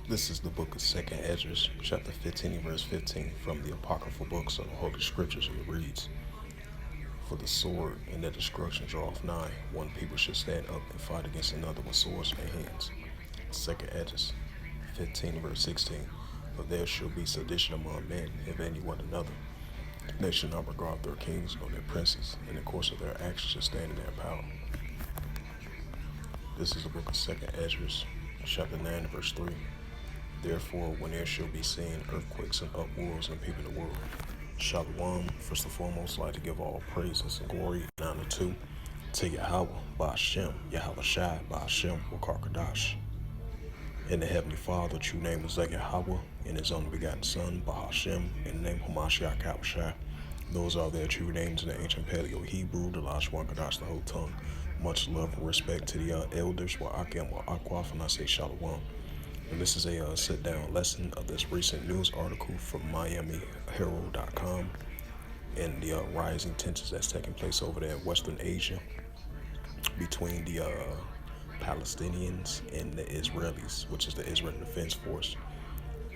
This is the book of Second Ezra, chapter 15, verse 15, from the apocryphal books of the Holy Scriptures, and it reads, "For the sword and the destruction draweth nigh, one people should stand up and fight against another with swords in their hands." Second Ezra 15, verse 16, "For there shall be sedition among men, invading one another. They shall not regard their kings nor their princes, and the course of their actions shall stand in their power." This is the book of Second Ezra, chapter 9, verse 3. "Therefore, when there shall be seen earthquakes and uproars in the people of the world." Shalom. First and foremost, I'd like to give all praises and glory and honor to Yahweh, Ba'ashem, Yahweh Shai, Ba'ashem, Wakarkadash. In the Heavenly Father, true name is Yahweh, and His only begotten Son, Ba'ashem, in the name of Hamashiach Yahushua. Those are their true names in the ancient Paleo Hebrew, the Lashwan Kadash, the whole tongue. Much love and respect to the elders, Wa'akim, Wa'akwaf, and I say Shalom. And this is a sit-down lesson of this recent news article from MiamiHerald.com and the rising tensions that's taking place over there in Western Asia between the Palestinians and the Israelis, which is the Israeli Defense Force.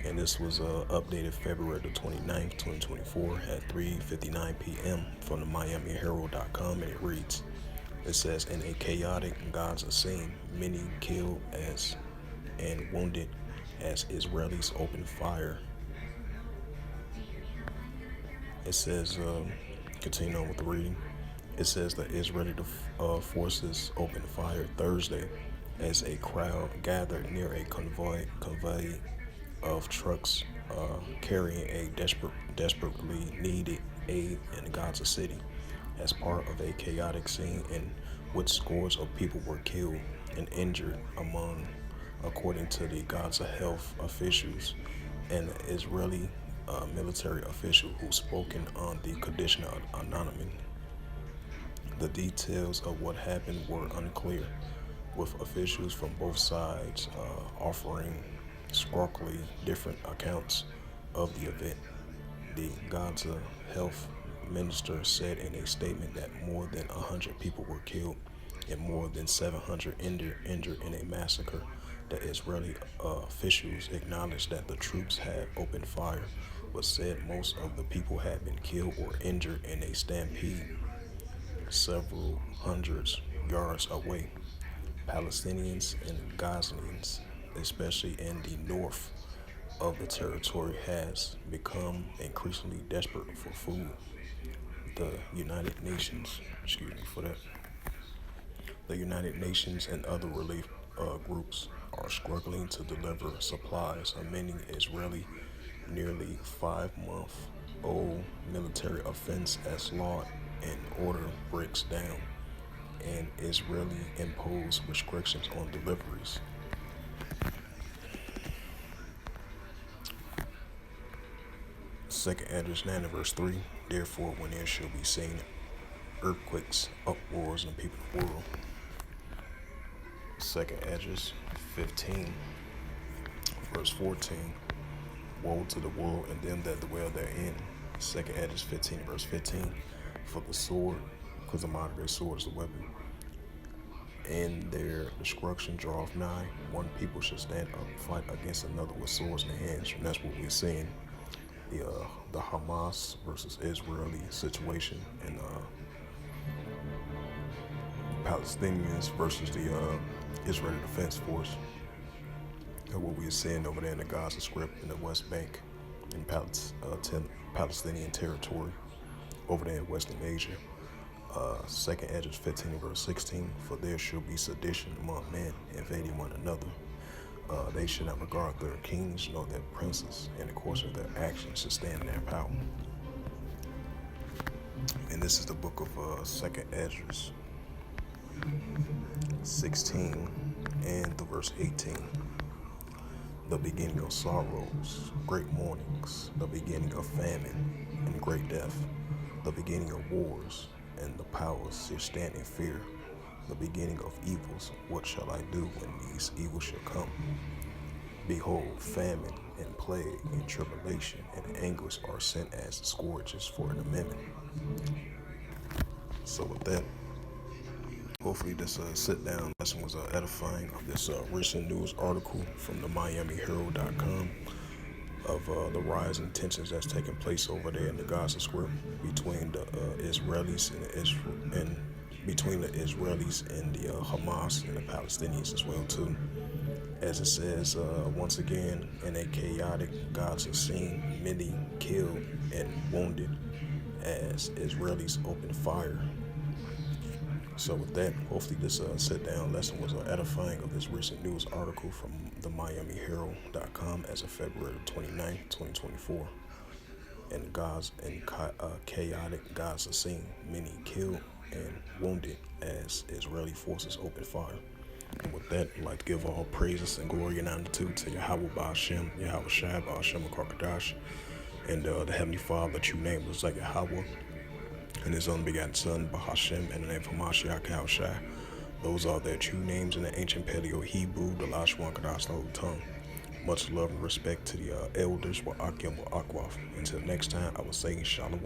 And this was updated February the 29th, 2024 at 3:59 p.m. from the MiamiHerald.com, and it reads, it says, "In a chaotic Gaza scene, many killed as and wounded as Israelis open fire." It says, continue on with the reading. It says the Israeli forces opened fire Thursday as a crowd gathered near a convoy of trucks carrying a desperately needed aid in Gaza City as part of a chaotic scene in which scores of people were killed and injured according to the Gaza health officials and the Israeli military official who spoken on the condition of anonymity. The details of what happened were unclear, with officials from both sides offering starkly different accounts of the event. The Gaza health minister said in a statement that more than 100 people were killed and more than 700 injured in a massacre. The Israeli officials acknowledged that the troops had opened fire, but said most of the people had been killed or injured in a stampede several hundreds yards away. Palestinians and Gazans, especially in the north of the territory, has become increasingly desperate for food. The United Nations, the United Nations and other relief groups are struggling to deliver supplies, amending Israeli nearly 5-month-old military offense as law and order breaks down, and Israeli imposed restrictions on deliveries. Second Ezra 9 verse 3, "Therefore, when there shall be seen earthquakes, uproars in the people of the world." Second Ezra 15 verse 14, "Woe to the world and them that dwell therein." Second Ezra 15 verse 15, "For the sword," because the modern day sword is the weapon, "and their destruction draweth nigh, one people should stand up and fight against another with swords in their hands." And that's what we're seeing. The Hamas versus Israeli situation, and Palestinians versus the Israeli Defense Force. And what we're seeing over there in the Gaza Strip, in the West Bank, in Palestinian territory, over there in Western Asia. Second Ezra 15 verse 16, "For there shall be sedition among men, invading one another. They should not regard their kings nor their princes, and the course of their actions should stand in their power." And this is the book of Second Ezra 16 and the verse 18. "The beginning of sorrows, great mournings, the beginning of famine and great death, the beginning of wars, and the powers shall stand in fear. The beginning of evils, what shall I do when these evils shall come? Behold, famine and plague and tribulation and anguish are sent as scourges for an amendment." So with that, Hopefully, this sit down lesson was edifying of this recent news article from the MiamiHero.com of the rising tensions that's taking place over there in the Gaza Strip between the Israelis and between the Israelis and the Hamas and the Palestinians as well too. As it says once again, in a chaotic Gaza scene, many killed and wounded as Israelis opened fire. So with that, hopefully this sit-down lesson was edifying of this recent news article from the MiamiHero.com as of February 29th, 2024. In Gaza, in chaotic Gaza scene, many killed and wounded as Israeli forces opened fire. And with that, I'd like to give all praises and glory and honor to Yahweh Ba'Hashem, Yahweh Shai, Ba'Hashem Akarkadash, and the Heavenly Father that you named was like Yahweh, and His only begotten Son, Ba'Hashem, and the name of Mashiach Yahushai. Those are their true names in the ancient Paleo Hebrew, the Lashwan Kadash, the Holy Tongue. Much love and respect to the elders, Wa'akim, Wa'akwaf. Until next time, I will say Shalom.